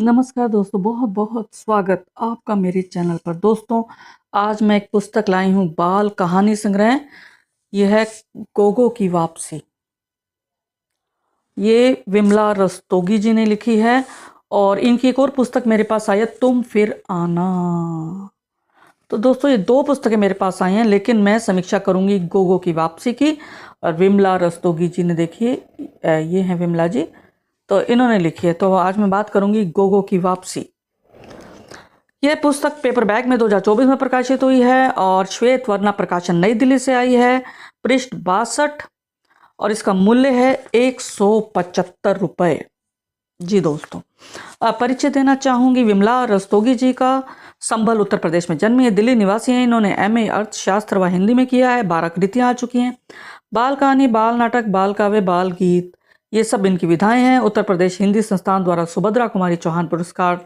नमस्कार दोस्तों, बहुत बहुत स्वागत आपका मेरे चैनल पर। दोस्तों, आज मैं एक पुस्तक लाई हूँ, बाल कहानी संग्रह। यह है गोगो की वापसी। ये विमला रस्तोगी जी ने लिखी है और इनकी एक और पुस्तक मेरे पास आई है, तुम फिर आना। तो दोस्तों, ये दो पुस्तकें मेरे पास आई हैं, लेकिन मैं समीक्षा करूंगी गोगो की वापसी की। और विमला रस्तोगी जी ने, देखिए ये हैं विमला जी, तो इन्होंने लिखी है। तो आज मैं बात करूंगी गोगो की वापसी। यह पुस्तक पेपर बैग में 2024 में प्रकाशित हुई है और श्वेत वर्णा प्रकाशन नई दिल्ली से आई है। पृष्ठ 62 और इसका मूल्य है 175 रुपये। जी दोस्तों, परिचय देना चाहूंगी। विमला रस्तोगी जी का संभल उत्तर प्रदेश में जन्मी है, दिल्ली निवासी हैं। इन्होंने एमए अर्थशास्त्र व हिंदी में किया है। 12 कृतियां आ चुकी हैं। बाल कहानी, बाल नाटक, बाल काव्य, बाल गीत, ये सब इनकी विधाएं हैं। उत्तर प्रदेश हिंदी संस्थान द्वारा सुभद्रा कुमारी चौहान पुरस्कार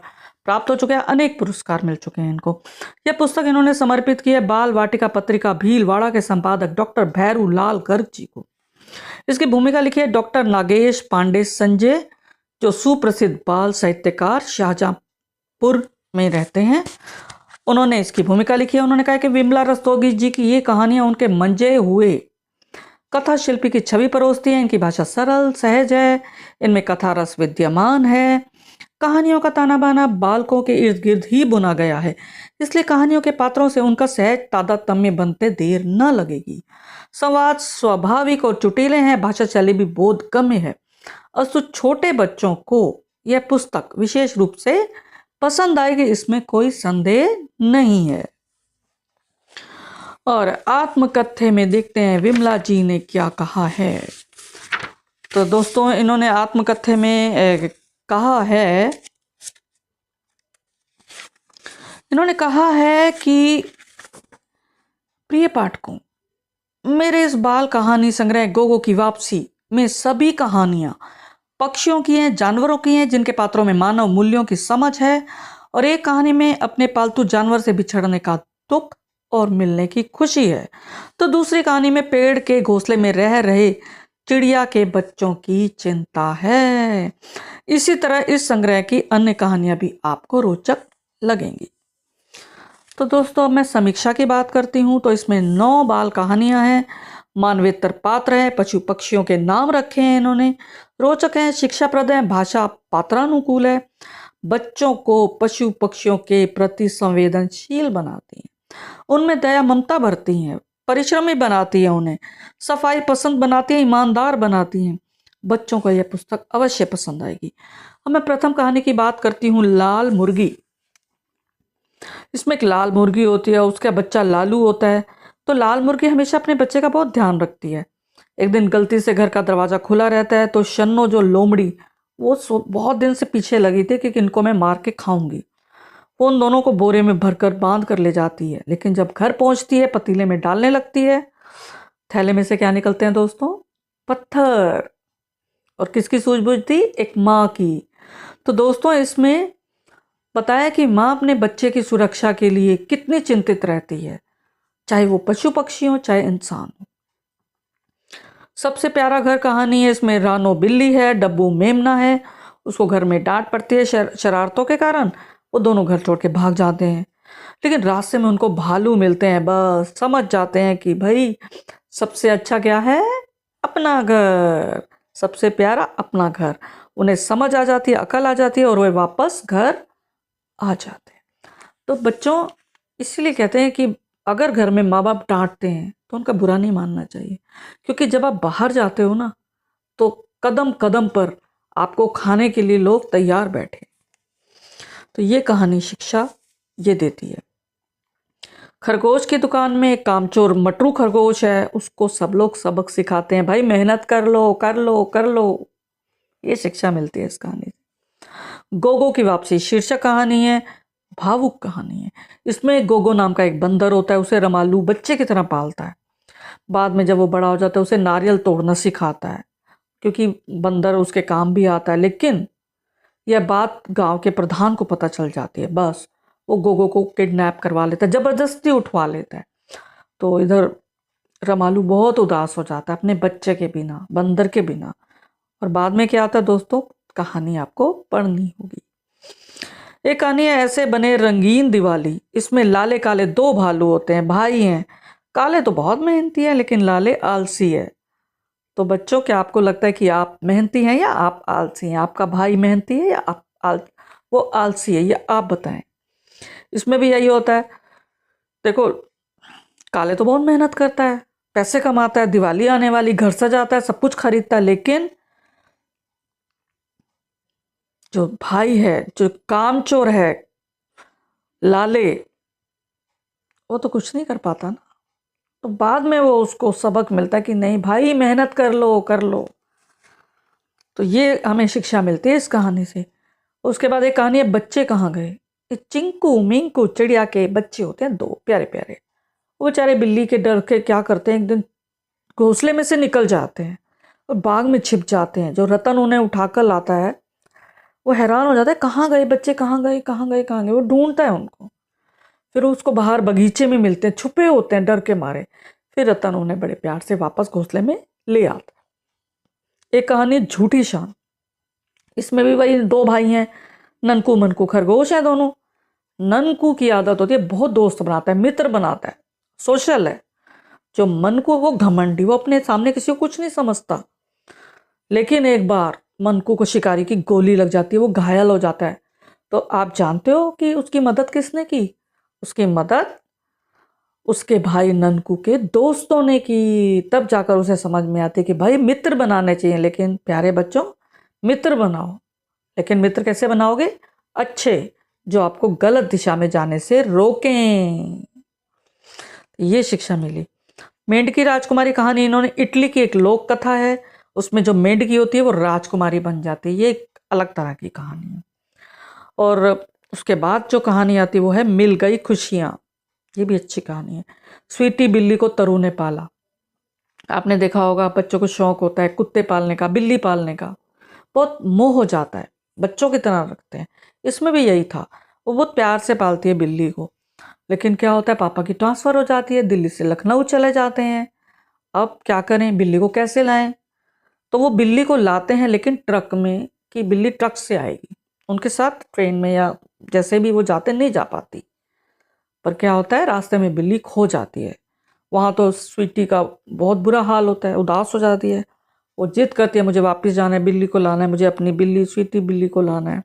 प्राप्त हो चुके हैं। अनेक पुरस्कार मिल चुके हैं इनको। यह पुस्तक इन्होंने समर्पित की है बाल वाटिका पत्रिका भीलवाड़ा के संपादक डॉक्टर भैरू लाल गर्ग जी को। इसकी भूमिका लिखी है डॉक्टर नागेश पांडे संजय, जो सुप्रसिद्ध बाल साहित्यकार शाहजहांपुर में रहते हैं। उन्होंने इसकी भूमिका लिखी है। उन्होंने कहा कि विमला रस्तोगी जी की ये कहानियां उनके मंजे हुए कथा शिल्पी की छवि परोसती है। इनकी भाषा सरल सहज है, इनमें कथा रस विद्यमान है। कहानियों का ताना बाना बालकों के इर्द गिर्द ही बुना गया है, इसलिए कहानियों के पात्रों से उनका सहज तादात्म्य बनते देर न लगेगी। संवाद स्वाभाविक और चुटीले हैं, भाषा शैली भी बोधगम्य है। अस्तु छोटे बच्चों को यह पुस्तक विशेष रूप से पसंद आएगी, इसमें कोई संदेह नहीं है। और आत्मकथ्य में देखते हैं विमला जी ने क्या कहा है। तो दोस्तों, इन्होंने आत्मकथ्य में कहा है, इन्होंने कहा है कि प्रिय पाठकों, मेरे इस बाल कहानी संग्रह गोगो की वापसी में सभी कहानियां पक्षियों की हैं, जानवरों की हैं, जिनके पात्रों में मानव मूल्यों की समझ है। और एक कहानी में अपने पालतू जानवर से बिछड़ने का दुख और मिलने की खुशी है, तो दूसरी कहानी में पेड़ के घोंसले में रह रहे चिड़िया के बच्चों की चिंता है। इसी तरह इस संग्रह की अन्य कहानियां भी आपको रोचक लगेंगी। तो दोस्तों, अब मैं समीक्षा की बात करती हूँ। तो इसमें 9 बाल कहानियां हैं, मानवेतर पात्र हैं, पशु पक्षियों के नाम रखे हैं इन्होंने, रोचक हैं, शिक्षाप्रद हैं, भाषा पात्रानुकूल है, बच्चों को पशु पक्षियों के प्रति संवेदनशील बनाती हैं, उनमें दया ममता भरती हैं, परिश्रमी बनाती है, उन्हें सफाई पसंद बनाती है, ईमानदार बनाती हैं। बच्चों को यह पुस्तक अवश्य पसंद आएगी। अब मैं प्रथम कहानी की बात करती हूँ, लाल मुर्गी। इसमें एक लाल मुर्गी होती है, उसका बच्चा लालू होता है। तो लाल मुर्गी हमेशा अपने बच्चे का बहुत ध्यान रखती है। एक दिन गलती से घर का दरवाजा खुला रहता है, तो शन्नो जो लोमड़ी, वो बहुत दिन से पीछे लगी थी कि इनको मैं मार के खाऊंगी। वो उन दोनों को बोरे में भरकर बांध कर ले जाती है, लेकिन जब घर पहुंचती है पतीले में डालने लगती है। थैले में से क्या निकलते हैं दोस्तों? पत्थर। और किसकी सूझबूझ थी? एक माँ की। तो दोस्तों, इसमें बताया कि माँ अपने बच्चे की सुरक्षा के लिए कितनी चिंतित रहती है, चाहे वो पशु पक्षी हो चाहे इंसान हो। सबसे प्यारा घर कहानी है। इसमें रानो बिल्ली है, डब्बू मेमना है। उसको घर में डांट पड़ती है शरारतों के कारण, वो दोनों घर छोड़ के भाग जाते हैं। लेकिन रास्ते में उनको भालू मिलते हैं, बस समझ जाते हैं कि भाई सबसे अच्छा क्या है? अपना घर, सबसे प्यारा अपना घर। उन्हें समझ आ जाती है, अकल आ जाती है और वे वापस घर आ जाते हैं। तो बच्चों, इसलिए कहते हैं कि अगर घर में माँ बाप डांटते हैं तो उनका बुरा नहीं मानना चाहिए, क्योंकि जब आप बाहर जाते हो ना, तो कदम कदम पर आपको खाने के लिए लोग तैयार बैठे। तो ये कहानी शिक्षा ये देती है। खरगोश की दुकान में एक कामचोर मटरू खरगोश है, उसको सब लोग सबक सिखाते हैं, भाई मेहनत कर लो कर लो कर लो। ये शिक्षा मिलती है इस कहानी से। गोगो की वापसी शीर्षक कहानी है, भावुक कहानी है। इसमें गोगो नाम का एक बंदर होता है, उसे रमालू बच्चे की तरह पालता है। बाद में जब वो बड़ा हो जाता है, उसे नारियल तोड़ना सिखाता है, क्योंकि बंदर उसके काम भी आता है। लेकिन यह बात गांव के प्रधान को पता चल जाती है, बस वो गोगो को किडनैप करवा लेता है, जबरदस्ती उठवा लेता है। तो इधर रमालू बहुत उदास हो जाता है अपने बच्चे के बिना, बंदर के बिना। और बाद में क्या आता है दोस्तों, कहानी आपको पढ़नी होगी। एक कहानी है ऐसे बने रंगीन दिवाली, इसमें लाले काले दो भालू होते हैं, भाई हैं। काले तो बहुत मेहनती है लेकिन लाले आलसी है। तो बच्चों, क्या आपको लगता है कि आप मेहनती हैं या आप आलसी हैं? आपका भाई मेहनती है या वो आलसी है? ये आप बताएं। इसमें भी यही होता है। देखो, काले तो बहुत मेहनत करता है, पैसे कमाता है, दिवाली आने वाली, घर सजाता है, सब कुछ खरीदता है, लेकिन जो भाई है, जो कामचोर है, लाले, वो तो कुछ नहीं कर पाता ना। तो बाद में वो उसको सबक मिलता है कि नहीं भाई, मेहनत कर लो कर लो। तो ये हमें शिक्षा मिलती है इस कहानी से। उसके बाद एक कहानी है बच्चे कहाँ गए। ये चिंकू मिंकू चिड़िया के बच्चे होते हैं, दो प्यारे प्यारे। वो बेचारे बिल्ली के डर के क्या करते हैं, एक दिन घोंसले में से निकल जाते हैं और बाग में छिप जाते हैं। जो रतन उन्हें उठाकर लाता है वो हैरान हो जाता है, कहाँ गए बच्चे, कहाँ गए कहाँ गए कहाँ गए। वो ढूंढता है उनको, फिर उसको बाहर बगीचे में मिलते हैं, छुपे होते हैं डर के मारे। फिर रतन उन्हें बड़े प्यार से वापस घोंसले में ले आता है। एक कहानी झूठी शान। इसमें भी वही दो भाई हैं, ननकू मनकू खरगोश है दोनों। ननकू की आदत होती है बहुत दोस्त बनाता है, मित्र बनाता है, सोशल है। जो मनकू, वो घमंडी, वो अपने सामने किसी को कुछ नहीं समझता। लेकिन एक बार मनकू को शिकारी की गोली लग जाती है, वो घायल हो जाता है। तो आप जानते हो कि उसकी मदद किसने की? उसकी मदद उसके भाई ननकू के दोस्तों ने की। तब जाकर उसे समझ में आती है कि भाई मित्र बनाने चाहिए। लेकिन प्यारे बच्चों, मित्र बनाओ, लेकिन मित्र कैसे बनाओगे? अच्छे, जो आपको गलत दिशा में जाने से रोकें। ये शिक्षा मिली। मेंढकी राजकुमारी कहानी, इन्होंने इटली की एक लोक कथा है, उसमें जो मेंढकी होती है वो राजकुमारी बन जाती है। ये एक अलग तरह की कहानी है। और उसके बाद जो कहानी आती है वो है मिल गई खुशियां। ये भी अच्छी कहानी है। स्वीटी बिल्ली को तरु ने पाला। आपने देखा होगा, बच्चों को शौक होता है कुत्ते पालने का, बिल्ली पालने का, बहुत मोह हो जाता है, बच्चों की तरह रखते हैं। इसमें भी यही था, वो बहुत प्यार से पालती है बिल्ली को। लेकिन क्या होता है, पापा की ट्रांसफ़र हो जाती है, दिल्ली से लखनऊ चले जाते हैं। अब क्या करें, बिल्ली को कैसे लाएं? तो वो बिल्ली को लाते हैं, लेकिन ट्रक में, कि बिल्ली ट्रक से आएगी। उनके साथ ट्रेन में या जैसे भी वो जाते, नहीं जा पाती। पर क्या होता है, रास्ते में बिल्ली खो जाती है। वहाँ तो स्वीटी का बहुत बुरा हाल होता है, उदास हो जाती है। वो जिद करती है, मुझे वापस जाना है, बिल्ली को लाना है, मुझे अपनी बिल्ली स्वीटी बिल्ली को लाना है।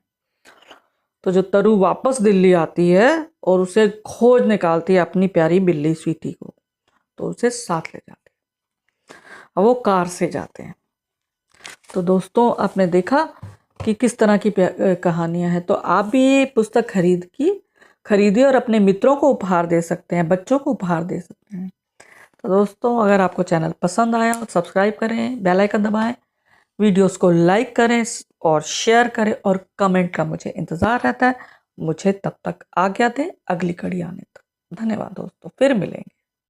तो जो तरु वापस दिल्ली आती है और उसे खोज निकालती है अपनी प्यारी बिल्ली स्वीटी को, तो उसे साथ ले जाते हैं। अब वो कार से जाते हैं। तो दोस्तों, आपने देखा कि किस तरह की कहानियां हैं। तो आप भी ये पुस्तक खरीदिए और अपने मित्रों को उपहार दे सकते हैं, बच्चों को उपहार दे सकते हैं। तो दोस्तों, अगर आपको चैनल पसंद आया तो सब्सक्राइब करें, बेल आइकन दबाएं, वीडियोस को लाइक करें और शेयर करें, और कमेंट का मुझे इंतज़ार रहता है। मुझे तब तक आज्ञा दें, अगली कड़ी आने तक। धन्यवाद दोस्तों, फिर मिलेंगे।